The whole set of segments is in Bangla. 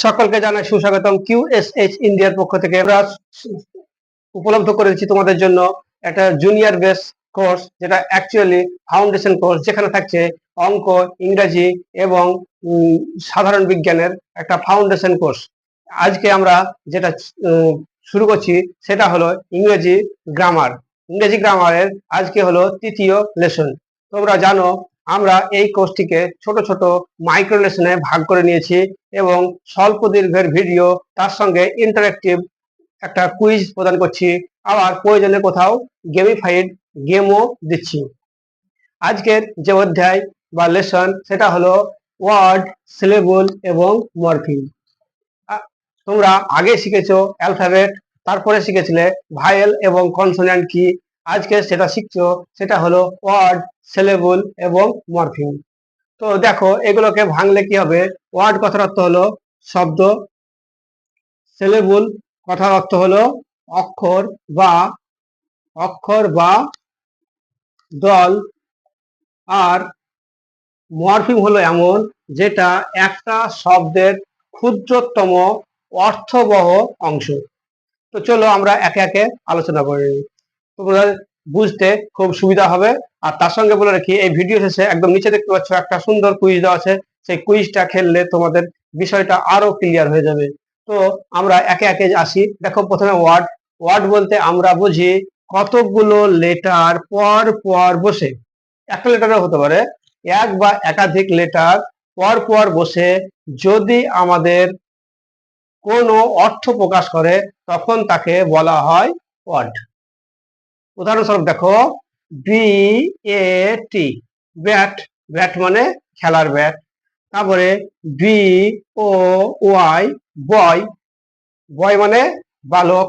সকলকে জানাই সুস্বাগতম। QSH ইন্ডিয়ার পক্ষ থেকে আমরা উপলব্ধ করেছি তোমাদের জন্য একটা জুনিয়র বেস কোর্স, যেটা অ্যাকচুয়ালি ফাউন্ডেশন কোর্স, যেখানে থাকছে অঙ্ক, ইংরাজি এবং সাধারণ বিজ্ঞানের একটা ফাউন্ডেশন কোর্স। আজকে আমরা যেটা শুরু করছি সেটা হলো ইংরেজি গ্রামার। ইংরেজি গ্রামারের আজকে হলো তৃতীয় লেসন। তোমরা জানো আমরা এই কোর্সটিকে ছোট ছোট মাইক্রো লেসনে ভাগ করে নিয়েছি এবং স্বল্প দৈর্ঘ্যের ভিডিও, তার সঙ্গে ইন্টারেক্টিভ একটা কুইজ প্রদান করছি, আবার প্রয়োজনে কোথাও গেমিফাইড গেমও দিচ্ছি। আজকের যে অধ্যায় বা লেসন সেটা হলো ওয়ার্ড, সিলেবল এবং মরফিম। তোমরা আগে শিখেছো অ্যালফাবেট, তারপরে শিখেছিলে ভায়েল এবং কনসোন্যান্ট কি। আজকে সেটা শিখছো, সেটা হলো ওয়ার্ড, সিলেবল এবং মরফিম। তো দেখো এগুলোকে ভাঙলে কি হবে। ওয়ার্ড কথার অর্থ হলো শব্দ, সিলেবল কথার অর্থ হলো অক্ষর বা দল, আর মরফিম হলো এমন যেটা একটা শব্দের ক্ষুদ্রতম অর্থবহ অংশ। তো চলো আমরা একে একে আলোচনা করি, তোমরা বুঝতে খুব সুবিধা হবে। আর তার সঙ্গে বলে রাখি, এই ভিডিও শেষে একদম নিচে দেখতে পাচ্ছ একটা সুন্দর কুইজ দেওয়া আছে, সেই কুইজটা খেললে তোমাদের বিষয়টা আরো ক্লিয়ার হয়ে যাবে। তো আমরা একে একে আসি। দেখো প্রথমে ওয়ার্ড। ওয়ার্ড বলতে আমরা বুঝি কতগুলো লেটার পর পর বসে, একটা লেটারও হতে পারে, এক বা একাধিক লেটার পর পর বসে যদি আমাদের কোনো অর্থ প্রকাশ করে তখন তাকে বলা হয় ওয়ার্ড। উদাহরণস্বরূপ দেখো, BAT ব্যাট, ব্যাট মানে খেলার ব্যাট। তারপরে BOY বয়, বয় মানে বালক।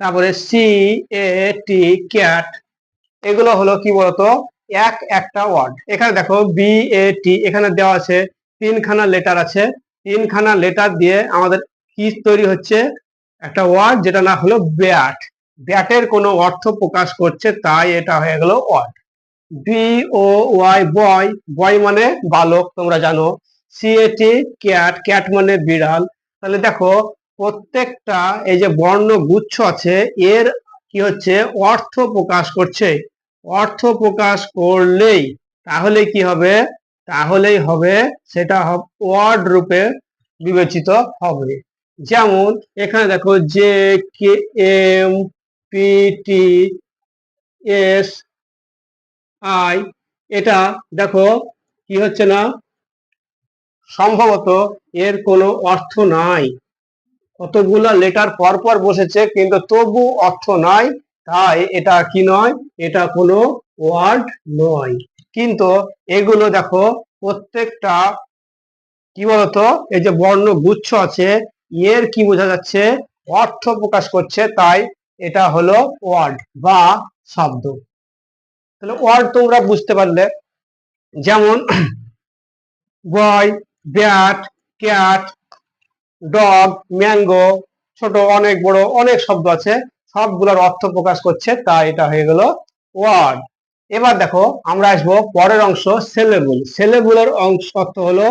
তারপরে CAT ক্যাট। এগুলো হলো কি বলতো, একটা ওয়ার্ড। এখানে দেখো BAT, এখানে দেওয়া আছে তিনখানা লেটার আছে, তিনখানা লেটার দিয়ে আমাদের কি তৈরি হচ্ছে, একটা ওয়ার্ড, যেটা না হলো ব্যাট। ব্যাটের কোনো অর্থ প্রকাশ করছে, তাই এটা হয়ে গেল ওয়ার্ড। BOY বয়, বয় মানে বালক, তোমরা জানো। CAT ক্যাট, ক্যাট মানে বিড়াল। তাহলে দেখো প্রত্যেকটা এই যে বর্ণ গুচ্ছ আছে, এর কি হচ্ছে, অর্থ প্রকাশ করছে। অর্থ প্রকাশ করলেই তাহলে কি হবে, তাহলেই হবে সেটা ওয়ার্ড রূপে বিবেচিত হবে। যেমন এখানে দেখো JKMPTSI, এটা দেখো কি হচ্ছে না, সম্ভবত এর কোনো অর্থ নাই। কতগুলো লেটার পর পর বসেছে কিন্তু তবু অর্থ নাই, তাই এটা কি নয়, এটা কোনো ওয়ার্ড নয়। কিন্তু এগুলো দেখো প্রত্যেকটা কি বলতো, এই যে বর্ণ গুচ্ছ আছে, এর কি বোঝা যাচ্ছে, অর্থ প্রকাশ করছে, তাই এটা হলো ওয়ার্ড বা শব্দ। তাহলে ওয়ার্ড তোমরা বুঝতে পারলে। যেমন বয়, ব্যাট, ক্যাট, ডগ, ম্যাঙ্গো, ছোট অনেক বড় অনেক শব্দ আছে, সবগুলোর অর্থ প্রকাশ করছে, তাই এটা হয়ে গেল ওয়ার্ড। এবার দেখো আমরা আসবো পরের অংশ, সিলেবল। সিলেবলের অর্থ হলো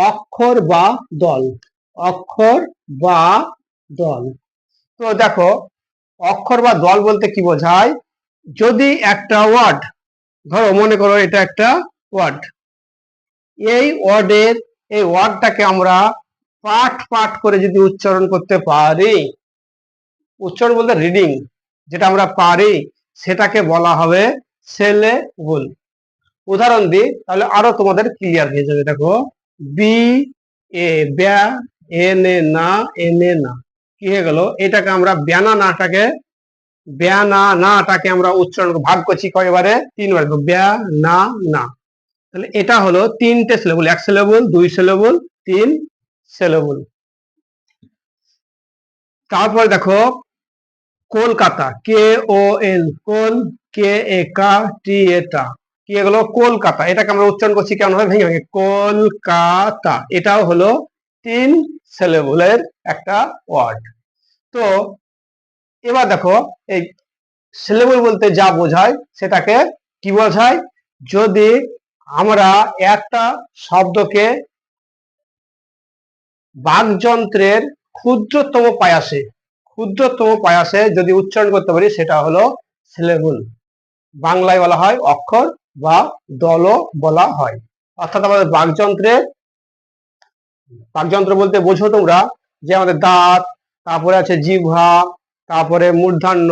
অক্ষর বা দল, অক্ষর বা দল। তো দেখো অক্ষর বা দল বলতে কি বোঝায়, যদি একটা ওয়ার্ড, ধরো মনে করো এটা একটা ওয়ার্ড, এই ওয়ার্ডটাকে আমরা পাঠ পাঠ করে যদি উচ্চারণ করতে পারি, উচ্চারণ বলতে রিডিং, যেটা আমরা পারি, সেটাকে বলা হবে সিলেবল। উদাহরণ দিই তাহলে আরো তোমাদের ক্লিয়ার হয়ে যাবে। দেখো ব্যা, না, না, কি হয়ে গেল, এটাকে আমরা নাটাকে আমরা উচ্চারণ ভাগ করছি কয়বারে, তিনবার, না। তাহলে এটা হলো তিনটে সিলেবল, এক সিলেবল, দুই সিলেবল, তিন সিলেবল। তারপরে দেখো কলকাতা, KOL, KAKTA, কি এগুলো কলকাতা, এটাকে আমরা উচ্চারণ করছি কেমন ভাবে, ভেঙে ভেঙে, কলকাতা। এটাও হলো তিন সিলেবলের একটা ওয়ার্ড। তো এবার দেখো এই সিলেবল বলতে যা বোঝায় সেটাকে কি বোঝায়, যদি আমরা একটা শব্দকে বাকযন্ত্রের ক্ষুদ্রতম পায়াসে, ক্ষুদ্রতম পায়াসে যদি উচ্চারণ করতে পারি সেটা হলো সিলেবল। বাংলায় বলা হয় অক্ষর বা দলও বলা হয়। অর্থাৎ আমাদের বাকযন্ত্র বলতে বোঝো তোমরা যে আমাদের দাঁত, তারপরে আছে জিহ্বা, তারপরে মূর্ধন্য,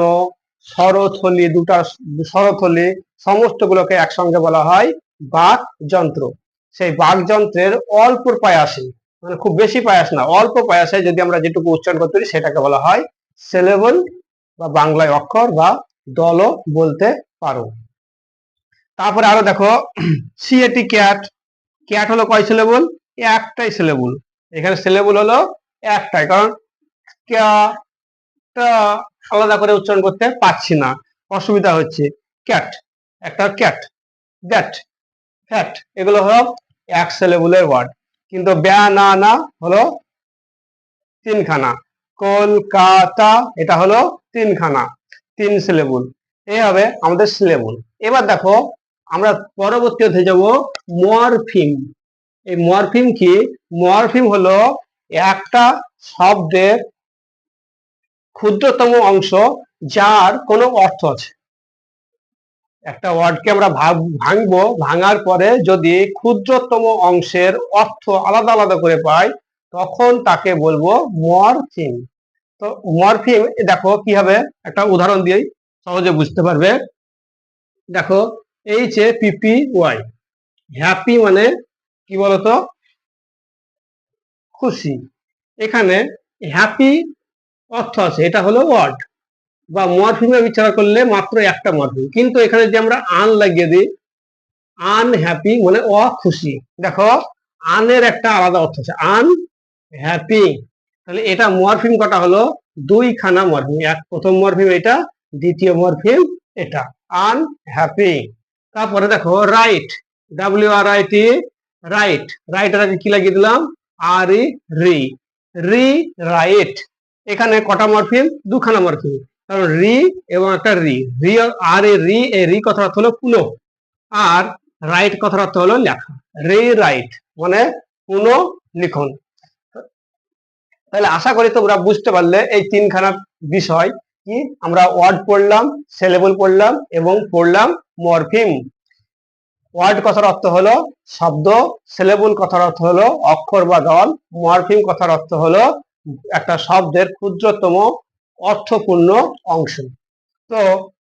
স্বরথলি, দুটা স্বরথলি, সমস্তগুলোকে একসঙ্গে বলা হয় বাকযন্ত্র। সেই বাকযন্ত্রের অল্প পায়াসে, মানে খুব বেশি পায়াস না, অল্প পায়াসে যদি আমরা যেটুকু উচ্চারণ করতে পারি সেটাকে বলা হয় সিলেবল বা বাংলায় অক্ষর বা দলও বলতে পারো। তারপরে আরো দেখো, সিএটি ক্যাট, ক্যাট হলো কয় সিলেবল? একটাই সিলেবল। এখানে সিলেবল হলো একটাই, কারণ ক্যাটটা আলাদা করে উচ্চারণ করতে পারছি না, অসুবিধা হচ্ছে। ক্যাট, একটা ক্যাট, দ্যাট, ফ্যাট, এগুলো হলো এক সিলেবলের ওয়ার্ড। কিন্তু ব্যানানা হলো তিনখানা, কলকাতা এটা হলো তিনখানা, তিন সিলেবল। এই হবে আমাদের সিলেবল। এবার দেখো আমরা পরবর্তী হতে যাব মরফিম। এই মরফিম কি? মরফিম হলো একটা শব্দের ক্ষুদ্রতম অংশ যার কোনো অর্থ আছে। একটা ওয়ার্ডকে আমরা ভাঙবো, ভাঙার পরে যদি ক্ষুদ্রতম অংশের অর্থ আলাদা আলাদা করে পাই তখন তাকে বলবো মরফিম। তো মরফিম দেখো কি হবে, একটা উদাহরণ দিয়েই সহজে বুঝতে পারবে। দেখো HAPPY, হ্যাপি মানে কি বলতো? খুশি। এখানে হ্যাপি অর্থ আছে, এটা হলো ওয়ার্ড বা মরফিমে বিচার করলে মাত্র একটা মরফিম, কিন্তু এখানে যে আমরা আন লাগিয়ে দিই, আনহ্যাপি মানে অখুশি। দেখো আনের একটা আলাদা অর্থ আছে, আন হ্যাপি, তাহলে এটা মরফিম কটা হলো? দুইখানা মরফিম, এক প্রথম মরফিম এটা, দ্বিতীয় মরফিম এটা, আনহ্যাপি। তারপরে দেখো রাইট, WRIT, রাইট, রাইটের আগে কি লাগিয়ে দিলাম? RE, রি, রি রাইট। এখানে কটা মরফিম? দুখানা মরফিম, কারণ রি এবং একটা রি, রি আর এ রি, এই রি কথার অর্থ হলো পুনঃ, আর রাইট কথার অর্থ হলো লেখা, রি রাইট মানে পুনঃ লিখন। তাহলে আশা করি তোমরা বুঝতে পারলে এই তিনখানা বিষয় কি, আমরা ওয়ার্ড পড়লাম, সিলেবল পড়লাম এবং পড়লাম মরফিম। ওয়ার্ড কথার অর্থ হলো শব্দ, সিলেবল কথার অর্থ হলো অক্ষর বা দল, মরফিম কথার অর্থ হলো একটা শব্দের ক্ষুদ্রতম অর্থপূর্ণ অংশ। তো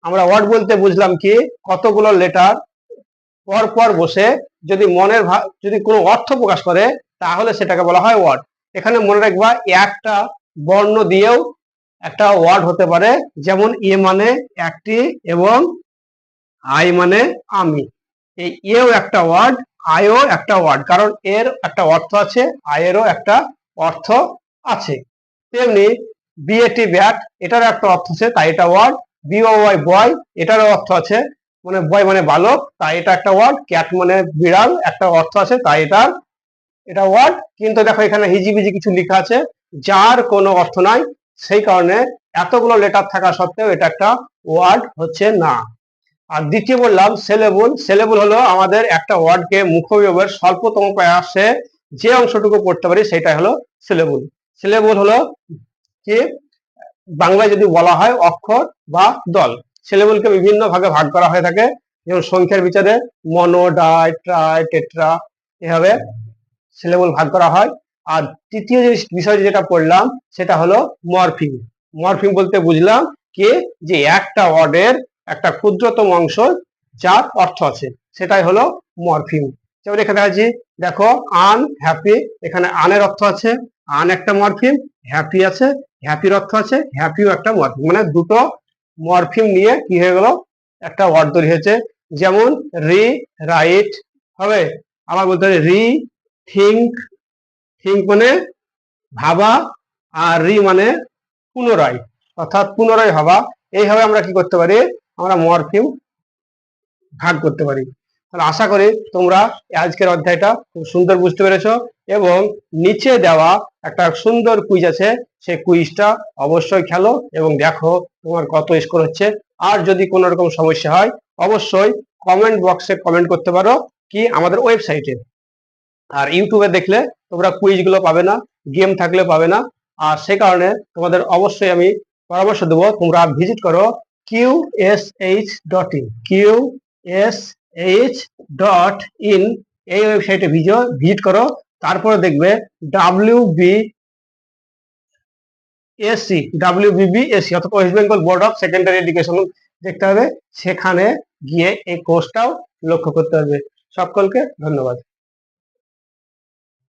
আমরা ওয়ার্ড বলতে বুঝলাম কি, কতগুলো লেটার পর পর বসে যদি মনের যদি কোনো অর্থ প্রকাশ করে তাহলে সেটাকে বলা হয় ওয়ার্ড। এখানে মনে রাখবা একটা বর্ণ দিয়েও একটা ওয়ার্ড হতে পারে, যেমন এ মানে একটি এবং আই মানে আমি। এই এও একটা ওয়ার্ড, আইও একটা ওয়ার্ড, কারণ এর একটা অর্থ আছে, আয়েরও একটা অর্থ আছে। তেমনি বিএটি ব্যাট, এটারও একটা অর্থ আছে তাই এটা ওয়ার্ড। BOY বয়, এটারও অর্থ আছে, মানে বয় মানে বালক তাই এটা একটা ওয়ার্ড। ক্যাট মানে বিড়াল, একটা অর্থ আছে তাই এটা ওয়ার্ড। কিন্তু দেখো এখানে হিজিবিজি কিছু লেখা আছে যার কোনো অর্থ নাই, সেই কারণে এতগুলো লেটার থাকা সত্ত্বেও এটা একটা ওয়ার্ড হচ্ছে না। আর দ্বিতীয় বললাম সিলেবল, সিলেবল হলো আমাদের একটা ওয়ার্ডকে মুখবিয়োগের স্বল্পতম প্রয়াসে যে অংশটুকু পড়তে পারি সেটাই হলো সিলেবল। সিলেবল হলো কি, বাংলায় যদি বলা হয় অক্ষর বা দল। সিলেবলকে বিভিন্ন ভাগে ভাগ করা হয়ে থাকে, যেমন সংখ্যার বিচারে মনো, ডাই, ট্রাই, টেট্রা, এভাবে সিলেবল ভাগ করা হয়। আর তৃতীয় যে বিষয় যেটা পড়লাম সেটা হলো মরফিম। মরফিম বলতে বুঝলাম কি, যে একটা ওয়ার্ডের একটা ক্ষুদ্রতম অংশ যার অর্থ আছে সেটাই হলো মরফিম। যেমন এখানে আছে দেখো আনহ্যাপি, এখানে আনের অর্থ আছে, আন একটা মরফিম, হ্যাপি আছে, হ্যাপির অর্থ আছে, হ্যাপিও একটা মরফিম, মানে দুটো মরফিম নিয়ে কি হয়ে গেল, একটা ওয়ার্ড তৈরি হয়েছে। যেমন রি রাইট হবে, আবার বলতে হবে রি থিঙ্ক, থিঙ্ক মানে ভাবা, আর রি মানে পুনরায়, অর্থাৎ পুনরায় ভাবা। এইভাবে আমরা কি করতে পারি, আমরা মরফিম ভাগ করতে পারি। তাহলে আশা করি তোমরা আজকের অধ্যায়টা খুব সুন্দর বুঝতে পেরেছো, এবং নিচে দেওয়া একটা সুন্দর কুইজ আছে, সেই কুইজটা অবশ্যই খেলো এবং দেখো তোমার কত স্কোর হচ্ছে। আর যদি কোনো রকম সমস্যা হয় অবশ্যই কমেন্ট বক্সে কমেন্ট করতে পারো কি আমাদের ওয়েবসাইটে। আর ইউটিউবে দেখলে তোমরা কুইজ গুলো পাবে না, গেম থাকলে পাবে না। আর সে কারণে তোমাদের অবশ্যই আমি পরামর্শ দেবো, তোমরা ভিজিট করো QSH.in, QSH.in, এই ওয়েবসাইটে ভিজিট করো। তারপরে দেখবে WBSC অথবা West Bengal board of secondary education দেখতে হবে, সেখানে গিয়ে এই কোর্সটাও লক্ষ্য করতে হবে। সকলকে ধন্যবাদ।